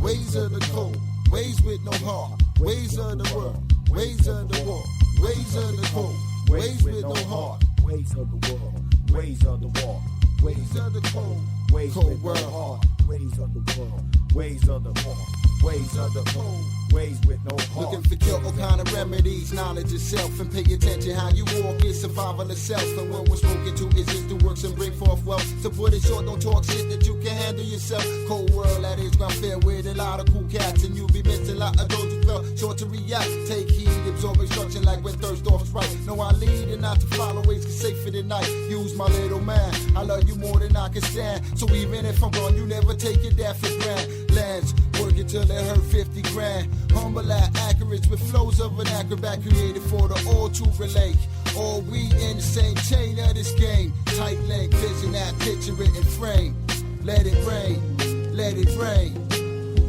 ways of the cold, ways with no heart, ways of the world, ways of the war, ways of the cold, ways with no heart, ways of the world, ways of the war, ways of the cold, ways cold with no world, heart, ways of the world, ways of the war, ways of the cold, ways with no heart. Looking for cure, all kind of remedies, knowledge of self, and pay attention how you walk is survival of self. And when we're spoken to, is just the works and bring forth wealth. So put it short, don't talk shit that you can handle yourself. Cold world, that is ground fair with a lot of cool cats, and you be missing a lot of those who felt short to react. Take heed, absorb instruction like when thirst off right. No, I lead and not to follow ways, cause safer than night. Use my little man, I love you more than I can stand. So even if I'm wrong, you never take your dad for grand. Lands, working till it hurt 50 grand. Humble at accurate with flows of an acrobat created for the all to relate. All we in the same chain of this game. Tight length vision that picture it in frame. Let it rain, let it rain.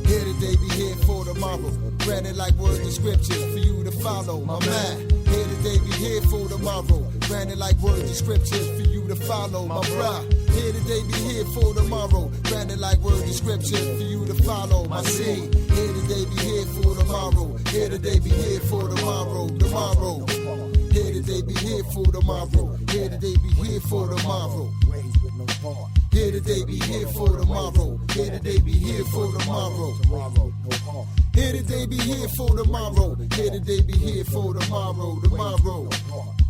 Here today, be here for tomorrow. Granted like words and scriptures for you to follow, my man. Here today, be here for tomorrow. Granted like words and scriptures for you to follow, my brah. Here today, be here for tomorrow. Granted like words and scriptures for you to follow, my seed. Here today, be here for tomorrow. Here today, be here for tomorrow, tomorrow. Here today, be here for tomorrow. Here today, be here for tomorrow. Ways with no heart. Here today, be here for tomorrow. Here today, be here for tomorrow. Tomorrow, no heart. Here today, be here for tomorrow. Here today, be here for tomorrow. Tomorrow.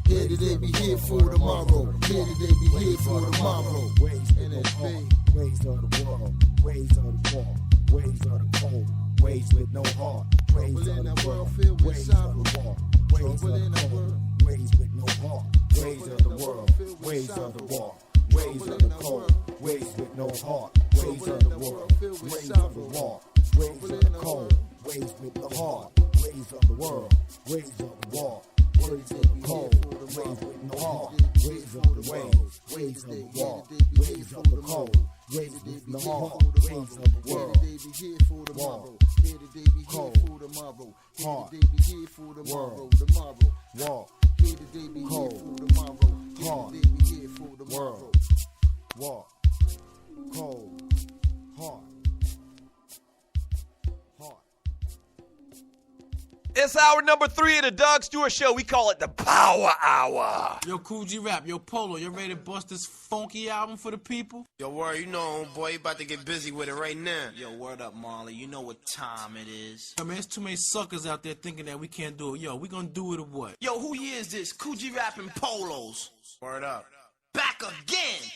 Here today, be here for tomorrow. Here today, be here for tomorrow. Ways with no heart. Ways of the world. Ways of the war. Ways of the cold. Ways with no heart. Ways of the world. Ways of the war. Ways of the cold. Ways with no heart. Ways of the world. Ways of the war. Ways of the cold. Ways with no heart. Ways of the world. Ways of the war. Ways of the cold. Ways with the heart. Ways of the world. Ways of the war. Ways of the cold. Ways with no heart. Ways of the ways. Ways of the war. Ways of the cold. Ways with no heart. Ways of the world. War. Cold. Heart. World. War. Cold. Heart. World. War. Cold. Heart. Heart. It's hour number 3 of the Doug Stewart Show. We call it the Power Hour. Yo, Cool G Rap, yo, Polo, you ready to bust this funky album for the people? Yo, word, you know, boy, you about to get busy with it right now. Yo, word up, Marley. You know what time it is. Yo, man, there's too many suckers out there thinking that we can't do it. Yo, we gonna do it or what? Yo, who year is this? Coogee rapping Polos. Word up. Back again.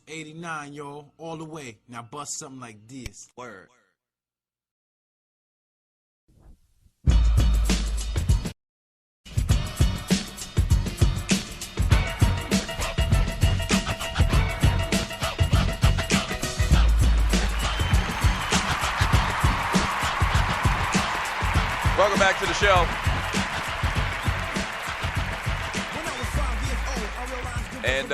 89, yo, all the way. Now bust something like this. Word. Welcome back to the show. And,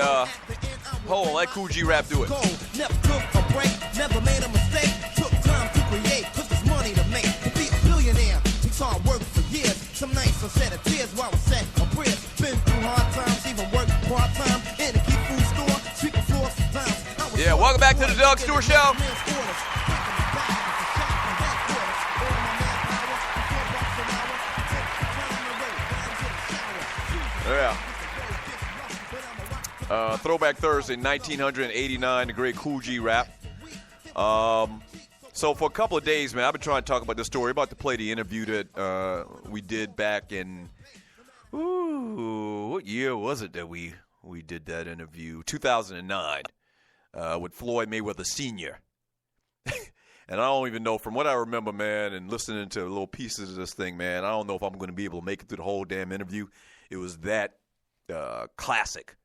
hold on, let Cool G Rap do it. Never took a break, never made a mistake. Took time to create, cause there's money to make. To be a billionaire takes hard work for years. Some nights I shed a tears while I sat a prayer. Been through hard times, even worked part-time in a key food store, sweeping floors sometimes. Yeah, welcome back to the Doug Stewart Show. Yeah. Throwback Thursday, 1989, the great Cool G Rap. So for a couple of days, man, I've been trying to talk about this story. About to play the interview that we did back in, what year was it that we did that interview? 2009 with Floyd Mayweather Sr. And I don't even know, from what I remember, man, and listening to little pieces of this thing, man, I don't know if I'm going to be able to make it through the whole damn interview. It was that classic.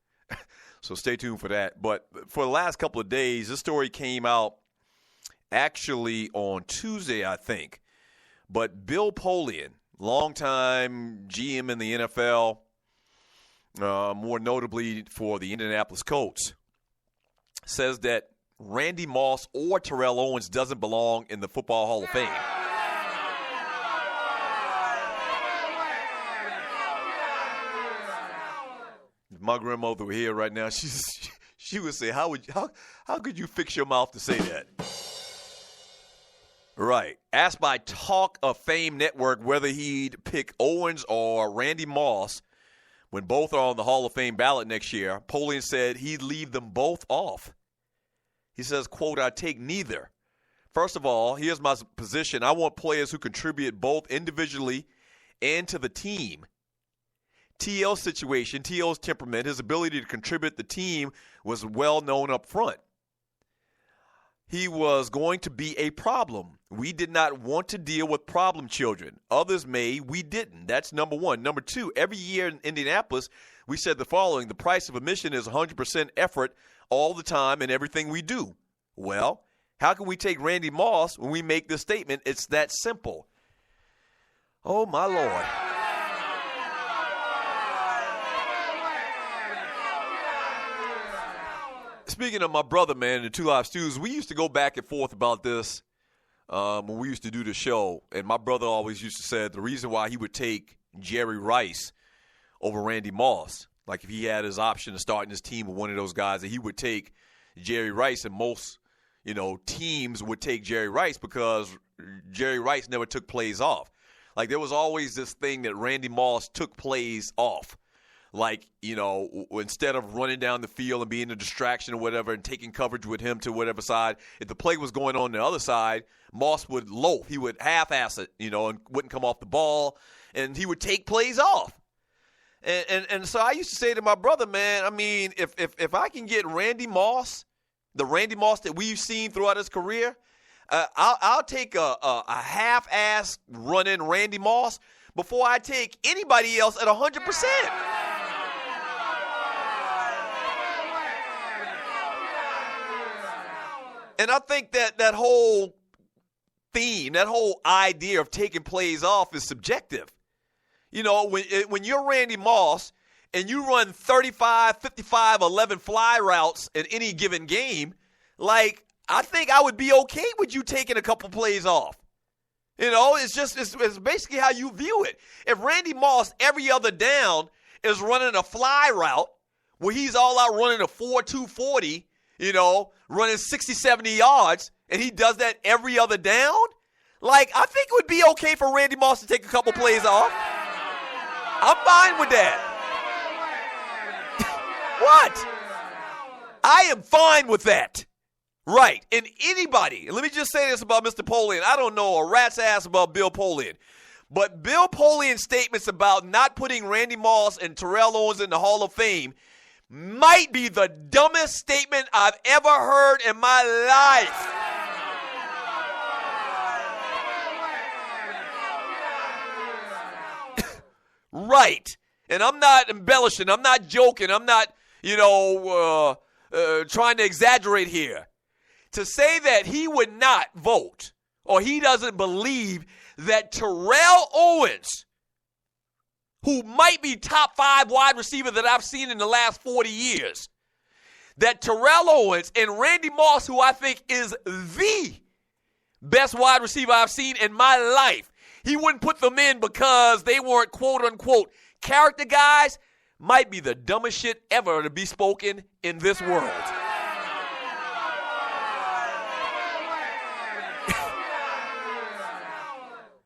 So stay tuned for that. But for the last couple of days, this story came out actually on Tuesday, I think. But Bill Polian, longtime GM in the NFL, more notably for the Indianapolis Colts, says that Randy Moss or Terrell Owens doesn't belong in the Football Hall of Fame. If my grandmother were here right now, she would say, how could you fix your mouth to say that? Right. Asked by Talk of Fame Network whether he'd pick Owens or Randy Moss when both are on the Hall of Fame ballot next year, Polian said he'd leave them both off. He says, quote, "I take neither. First of all, here's my position. I want players who contribute both individually and to the team. T.O.'s situation, T.O.'s temperament, his ability to contribute the team was well known up front. He was going to be a problem. We did not want to deal with problem children. Others may, we didn't. That's number one. Number two, every year in Indianapolis, we said the following: the price of admission is 100% effort all the time in everything we do. Well, how can we take Randy Moss when we make this statement? It's that simple." Oh, my Lord. Speaking of my brother, man, the Two Live Stews, we used to go back and forth about this when we used to do the show. And my brother always used to say the reason why he would take Jerry Rice over Randy Moss, like if he had his option of starting his team with one of those guys, that he would take Jerry Rice, and most, teams would take Jerry Rice because Jerry Rice never took plays off. Like there was always this thing that Randy Moss took plays off. Like, instead of running down the field and being a distraction or whatever and taking coverage with him to whatever side, if the play was going on the other side, Moss would loaf. He would half-ass it, and wouldn't come off the ball, and he would take plays off. And so I used to say to my brother, man, I mean, if I can get Randy Moss, the Randy Moss that we've seen throughout his career, I'll take a half-ass run-in Randy Moss before I take anybody else at 100%. And I think that whole theme, that whole idea of taking plays off is subjective. When you're Randy Moss and you run 35, 55, 11 fly routes in any given game, like, I think I would be okay with you taking a couple plays off. It's basically how you view it. If Randy Moss every other down is running a fly route where he's all out running a 4.2 40, running 60, 70 yards, and he does that every other down, like, I think it would be okay for Randy Moss to take a couple plays off. I'm fine with that. What? I am fine with that. Right. And anybody, and let me just say this about Mr. Polian. I don't know a rat's ass about Bill Polian. But Bill Polian's statements about not putting Randy Moss and Terrell Owens in the Hall of Fame might be the dumbest statement I've ever heard in my life. Right. And I'm not embellishing. I'm not joking. I'm not, trying to exaggerate here. To say that he would not vote, or he doesn't believe that Terrell Owens, who might be top 5 wide receiver that I've seen in the last 40 years, that Terrell Owens and Randy Moss, who I think is the best wide receiver I've seen in my life, he wouldn't put them in because they weren't quote-unquote character guys, might be the dumbest shit ever to be spoken in this world.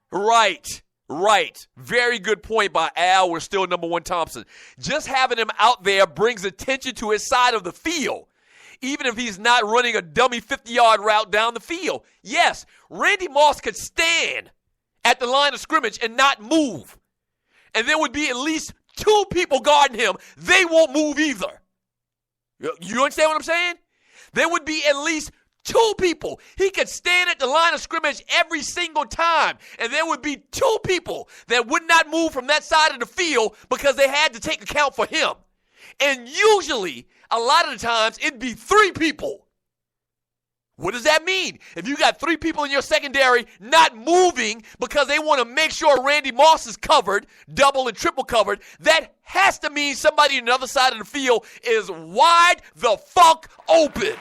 Right. Very good point by Al. We're still number one Thompson. Just having him out there brings attention to his side of the field, even if he's not running a dummy 50-yard route down the field. Yes, Randy Moss could stand at the line of scrimmage and not move. And there would be at least 2 people guarding him. They won't move either. You understand what I'm saying? There would be at least 2 people. He could stand at the line of scrimmage every single time, and there would be 2 people that would not move from that side of the field because they had to take account for him. And usually, a lot of the times, it'd be 3 people. What does that mean? If you got 3 people in your secondary not moving because they want to make sure Randy Moss is covered, double and triple covered, that has to mean somebody on the other side of the field is wide the fuck open.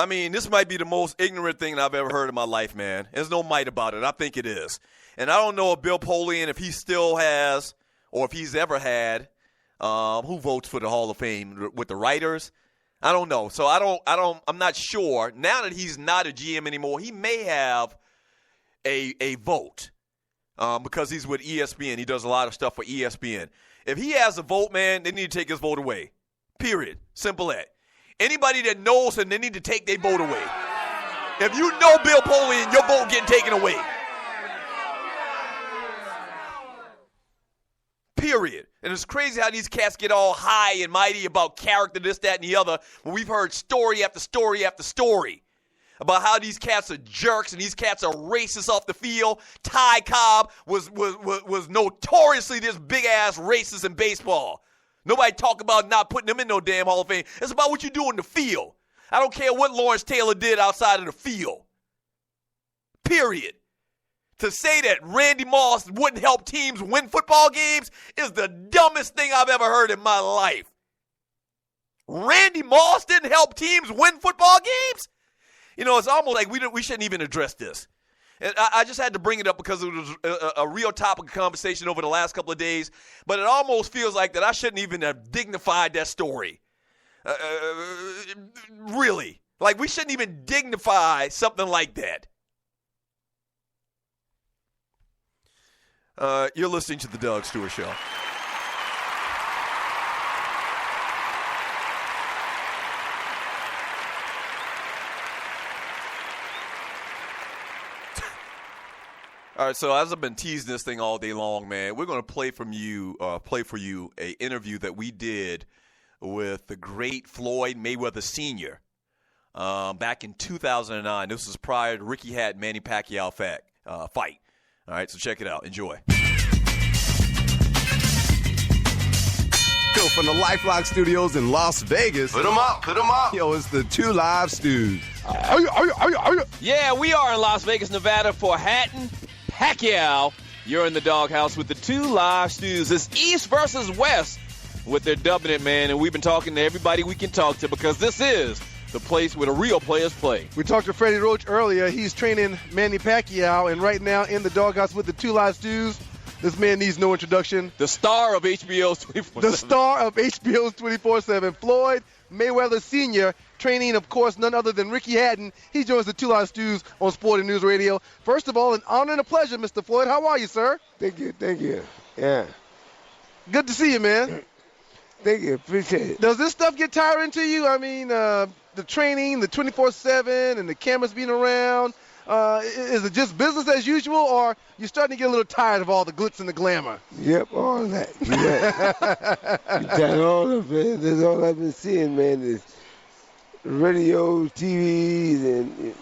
I mean, this might be the most ignorant thing I've ever heard in my life, man. There's no might about it. I think it is. And I don't know if Bill Polian, if he still has or if he's ever had, who votes for the Hall of Fame with the writers. I don't know. So I'm not sure. Now that he's not a GM anymore, he may have a vote because he's with ESPN. He does a lot of stuff for ESPN. If he has a vote, man, they need to take his vote away. Period. Simple as. Anybody that knows him, they need to take their vote away. If you know Bill Polian, your vote getting taken away. Period. And it's crazy how these cats get all high and mighty about character, this, that, and the other, when we've heard story after story after story about how these cats are jerks and these cats are racist off the field. Ty Cobb was notoriously this big-ass racist in baseball. Nobody talk about not putting them in no damn Hall of Fame. It's about what you do in the field. I don't care what Lawrence Taylor did outside of the field. Period. To say that Randy Moss wouldn't help teams win football games is the dumbest thing I've ever heard in my life. Randy Moss didn't help teams win football games? You know, it's almost like we shouldn't even address this. And I just had to bring it up because it was a real topic of conversation over the last couple of days. But it almost feels like that I shouldn't even have dignified that story. Really. Like, we shouldn't even dignify something like that. You're listening to The Doug Stewart Show. All right, so as I've been teasing this thing all day long, man, we're going to play for you a interview that we did with the great Floyd Mayweather Sr. Back in 2009. This was prior to Ricky Hatton Manny Pacquiao fight. All right, so check it out. Enjoy. Yo, from the LifeLock Studios in Las Vegas. Put 'em up. Yo, it's the Two Live Stews. Yeah, we are in Las Vegas, Nevada for Hatton Pacquiao. You're in the doghouse with the Two Live Stews. It's East versus West, what they're dubbing it, man. And we've been talking to everybody we can talk to because this is the place where the real players play. We talked to Freddie Roach earlier. He's training Manny Pacquiao, and right now in the doghouse with the Two Live Stews, this man needs no introduction. The star of HBO's 24/7. The star of HBO's 24/7, Floyd Mayweather Sr., training, of course, none other than Ricky Hatton. He joins the Two Live Stews on Sporting News Radio. First of all, an honor and a pleasure, Mr. Floyd. How are you, sir? Thank you. Yeah. Good to see you, man. Thank you. Appreciate it. Does this stuff get tiring to you? I mean, the training, the 24/7, and the cameras being around. Is it just business as usual, or you're starting to get a little tired of all the glitz and the glamour? Yep, all of that. That's all of it. That's all I've been seeing, man, is radio, TVs, and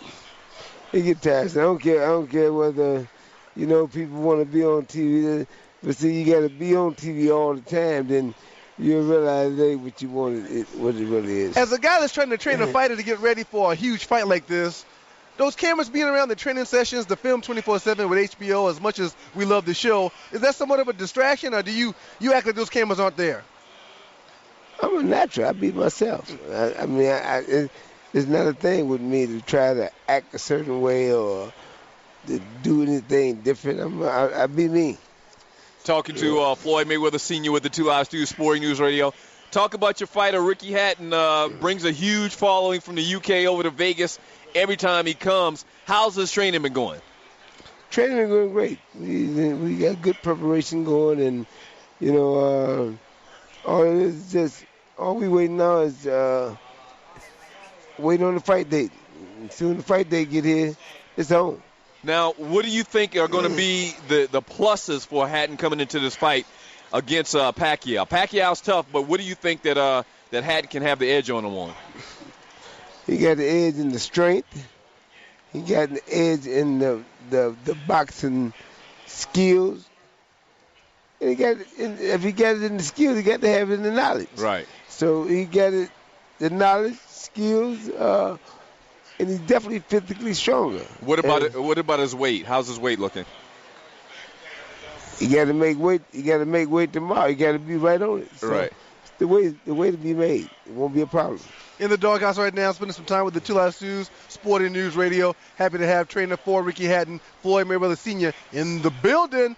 it get tired. I don't care whether, people want to be on TV. But see, you got to be on TV all the time, then you'll realize it ain't what you want, what it really is. As a guy that's trying to train a fighter to get ready for a huge fight like this, those cameras being around the training sessions, the film 24/7 with HBO, as much as we love the show, is that somewhat of a distraction, or do you act like those cameras aren't there? I'm a natural. I be myself. It's not a thing with me to try to act a certain way or to do anything different. I be me. Talking to Floyd Mayweather Sr. with the Two Live Stews Sporting News Radio. Talk about your fighter. Ricky Hatton brings a huge following from the UK over to Vegas every time he comes. How's his training been going? Training been going great. We got good preparation going, and all we waiting now is waiting on the fight date. As soon as the fight date get here, it's on. Now, what do you think are going to be the pluses for Hatton coming into this fight against Pacquiao? Pacquiao's tough, but what do you think that Hatton can have the edge on him on? He got the edge in the strength. He got the edge in the boxing skills. And if he got it in the skills, he got to have it in the knowledge. Right. So he got it, the knowledge, skills, and he's definitely physically stronger. What about his weight? How's his weight looking? He got to make weight. He got to make weight tomorrow. He got to be right on it. So right. the way to be made. It won't be a problem. In the doghouse right now, spending some time with the Two Live Stews, Sporting News Radio. Happy to have trainer for Ricky Hatton, Floyd Mayweather Sr. in the building.